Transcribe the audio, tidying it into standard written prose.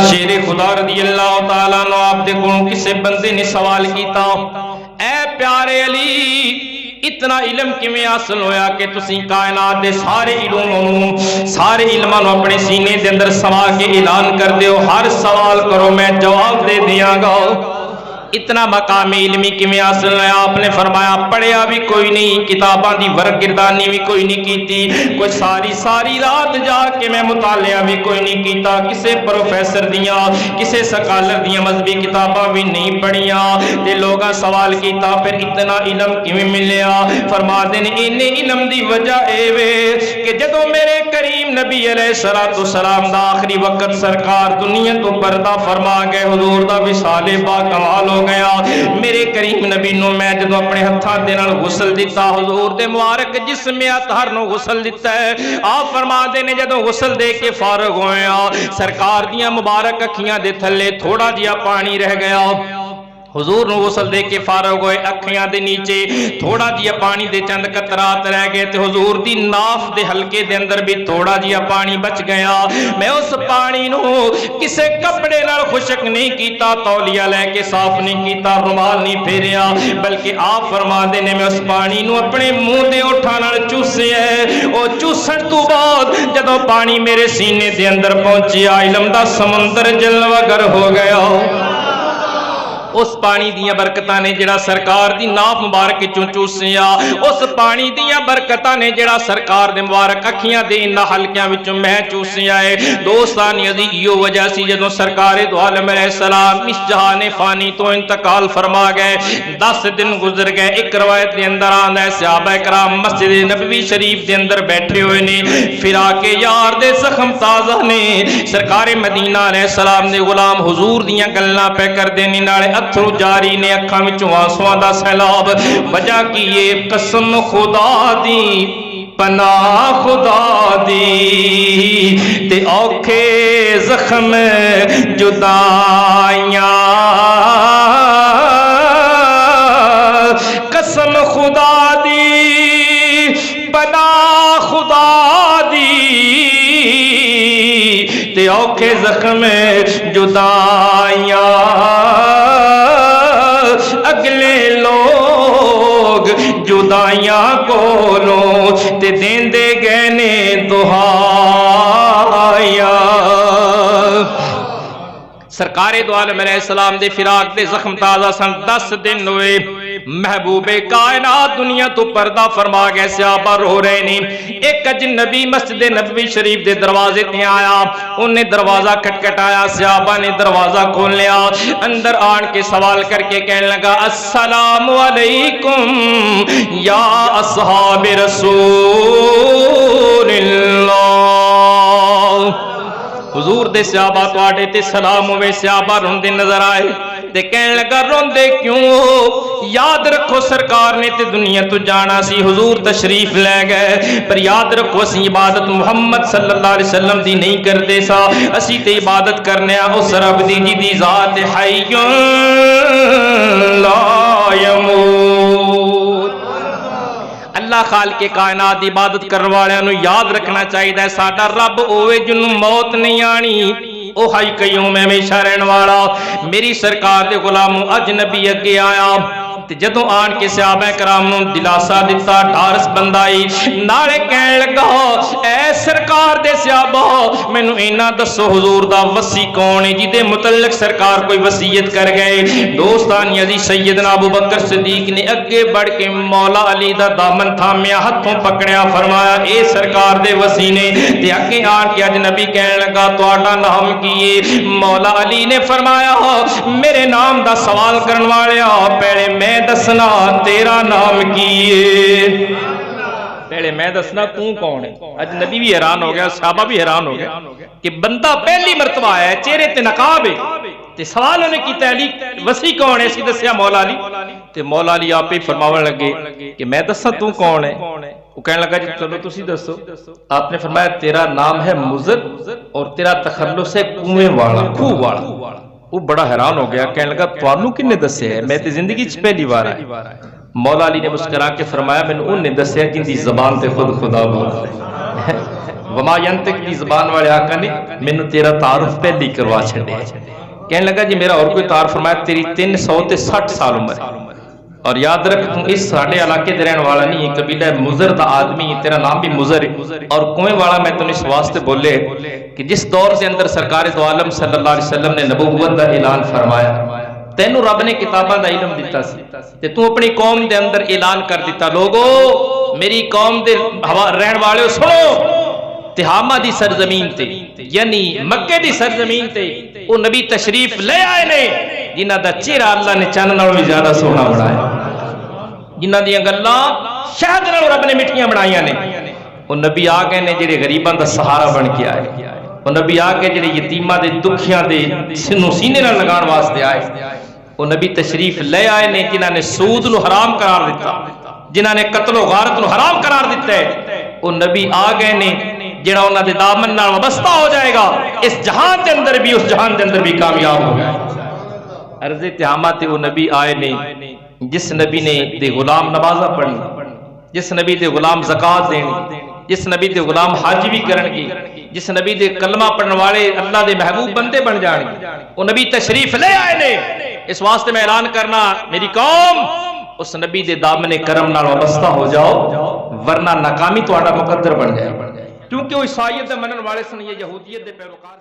شیر خدا رضی اللہ تعالیٰ عنہ آپ دیکھو کسے بندے نے سوال کیتا، اے پیارے علی اتنا علم کیویں حاصل ہویا کہ تسی کائنات دے سارے علماں نو اپنے سینے دے اندر سما کے اعلان کر دیو، ہر سوال کرو میں جواب دے دیاں گا۔ اتنا مقام علمی کیویں حاصل ہویا؟ آپ نے فرمایا پڑھیا بھی کوئی نہیں، کتاباں دی ورق گردانی بھی کوئی نہیں کیتی، کوئی ساری رات جا کے میں مطالعہ بھی کوئی نہیں کیتا، کسے پروفیسر دیاں کسے سکالر دیاں مذہبی کتاباں بھی نہیں پڑھیاں، تے لوگاں سوال کیتا پھر اتنا علم کیویں ملیا؟ فرما دے نے انہیں علم دی وجہ اے وے کہ جدوں میرے کریم نبی علیہ الصلوۃ والسلام دا آخری وقت سرکار دنیا تو پردہ فرما گئے، حضور دا وصال با کمال ہو گیا، میرے کریم نبی نو میں جدوں اپنے ہتھاں دے نال غسل دیتا، حضور دے مبارک جسم اطہر نو غسل دیتا ہے، آپ فرما دے نے جدوں غسل دے کے فارغ ہویا سرکار دیاں مبارک اکھیاں دے تھلے تھوڑا جیا پانی رہ گیا، حضور نو غسل دے کے فارغ ہوئے اکھیاں دے نیچے تھوڑا جیا پانی دے چند قطرات رہ گئے تے حضور دی ناف دے حلقے دے اندر بھی تھوڑا جیا پانی بچ گیا، میں اس پانی نو کسے کپڑے نال خشک نہیں کیتا، تولیہ لے کے صاف نہیں کیتا، رومال نہیں پھیریا، بلکہ آپ فرما دے نے میں اس پانی نو اپنے منہ دے ہوٹھاں نال چوسیا ہے، او چوسن تو بعد جدوں پانی میرے سینے دے اندر پہنچیا علم دا سمندر جلوہ گر ہو گیا۔ اس پانی دیاں برکتاں نے جڑا سرکار دی ناف مبارک چوں چوسیا، اس پانی دیاں برکتاں نے جڑا سرکار دے مبارک اکھیاں دے انہاں حلقیاں وچوں میں چوسیا ہے۔ دوستان عزیز ایو وجہ سی جدوں سرکار دو عالم علیہ السلام اس جہان فانی تو انتقال فرما گئے، 10 دن گزر گئے، ایک روایت دے اندر آندا ہے صحابہ کرام مسجد نبوی شریف دے اندر بیٹھے ہوئے نے، فراق یار دے زخم تازہ نے، سرکار مدینہ علیہ السلام دے غلام حضور دیاں گلاں پہ کر دینے نالے اتھرو جاری نے، اکھاں وچوں آنسواں دا سیلاب، وجہ کی یہ قسم خدا دی پناہ خدا دی تے اوکھے زخم جدائیاں، قسم خدا دی پناہ خدا دی تے اوکھے زخم جدائیاں، اگلے لوگ جدائیاں کولوں تے دیندے گئے نے دہائیاں۔ سرکار دو عالم علیہ السلام دے فراق دے زخم تازہ سن، 10 دن ہوئے، محبوب کائنات دنیا تو پردہ فرما گئے، صحابہ رو رہے نے، ایک اجنبی مسجد نبوی شریف دے دروازے تے آیا، انہیں دروازہ کھٹکھٹایا، صحابہ نے دروازہ کھول لیا، اندر آن کے سوال کر کے کہنے لگا السلام علیکم یا اصحاب رسول اللہ، حضور دے صحابہ تواڈے تے سلام ہوئے، صحابہ روندے نظر آئے تے کہنے لگا روندے کیوں؟ یاد رکھو سرکار نے تے دنیا تو جانا سی، حضور تشریف لے گئے، پر یاد رکھو اسی عبادت محمد صلی اللہ علیہ وسلم دی نہیں کردے سا، اسی تے عبادت کرنے اس رب دی جی دی ذات حی لا یموت۔ اللہ خالق کائنات دی عبادت کرنے والوں نو یاد رکھنا چاہیے ساڈا رب اوے جنوں موت نہیں آنی، او حی قیوم ہمیشہ رہن والا۔ میری سرکار دے غلاموں اجنبی اگے آیا تے جدوں آن کے صحابہ کرام نو دلاسا دتا، ڈھارس بندائی نالے کہن لگا اے سرکار دے صحابہ مینوں اینا دسو حضور دا وصی کون ہے جدے متعلق سرکار کوئی وصیت کر گئے؟ دوستان عزیز سیدنا ابو بکر صدیق نے اگے بڑھ کے مولا علی دا دامن تھامیا، ہتھوں پکڑیا، فرمایا اے سرکار دے وصی نے، تے اگے آن کے اجنبی کہن لگا تہاڈا نام کی ہے؟ مولا علی نے فرمایا میرے نام دا سوال کرن والیا پہلے میں دسنا تیرا نام کیے، پہلے میں دسنا تو کون ہے۔ اجنبی بھی حیران ہو گیا، صحابہ بھی حیران ہو گیا کہ بندہ پہلی مرتبہ آیا ہے، چہرے تے نقاب ہے، تے سوال انہیں کیتا علی وصی کون ہے؟ اسی دسیا مولا علی، تے مولا علی آپ ہی فرماون لگے کہ میں دسا تو کون ہے؟ وہ کہنے لگا جی چلو تسی دسو۔ آپ نے فرمایا تیرا نام ہے مزر اور تیرا تخلص ہے کنویں والا، کھوہ والا۔ وہ بڑا حیران ہو گیا، کہنے لگا تانوں کنے دسے ہے؟ میں تے زندگی چ پہلی بار آیا۔ مولا علی نے مسکرا کے فرمایا مینوں انہیں دسیا جن دی زبان تے خود خدا بولدا ہے۔ وما ینطق دی زبان والے آقا نے مینوں تیرا تعارف پہلی کروا چھڈیا. کہنے لگا جی میرا اور کوئی تعارف فرمایا تیری 360 سال عمر ہے اور یاد رکھ تو اس ساڑھے علاقے دے رہن والا نہیں ہے, قبیلہ مزر دا آدمی, تیرا نام بھی مزر ہے. اور کنویں والا میں تمہیں اس واسطے بولے کہ جس دور سے اندر سرکار دو عالم صلی اللہ علیہ وسلم نے نبوت دا اعلان فرمایا, تینوں رب نے کتاباں دا علم دیتا سی تے تو اپنی قوم دے اندر اعلان کر دیتا, لوگو میری قوم دے رہن والے سنو, تہامہ دی سرزمین تے یعنی مکے دی سرزمین تے وہ نبی تشریف لے آئے نے جنہ دا چہرہ اللہ نے چاند نالوں بھی زیادہ سونا بنایا, جنہ دی گلاں شہد نال رب نے مٹھیاں بنائیاں نے. وہ نبی آ گئے نے جڑے غریباں دا سہارا بن کے آئے, وہ نبی آ کے جڑے یتیماں دے دکھیاں دے سینے نال لگان واسطے آئے. وہ نبی تشریف لے آئے نے جنہاں نے سود نو حرام قرار دیتا, جنہاں نے قتل و غارت نو حرام قرار دیتا ہے. وہ نبی آ گئے نے جڑا انہاں دے دامن نال وابستہ ہو جائے گا, اس جہان دے اندر بھی اس جہان دے اندر بھی کامیاب ہو گئے. عرض تہامہ تے وہ نبی آئے نے جس نبی نے دے غلام نمازہ پڑھنی, جس نبی دے غلام زکات دینی, جس نبی دے غلام حج بھی کرن گی, جس نبی دے کلمہ پڑھن والے اللہ دے محبوب بندے بن جان گے. وہ نبی تشریف لے آئے نے. اس واسطے میں اعلان کرنا میری قوم اس نبی دے دامن کرم نال وابستہ ہو جاؤ ورنہ ناکامی تہاڈا مقدر بن جائے, کیونکہ وہ عیسائیت دے منن والے سن, یہ یہودیت دے پیروکار.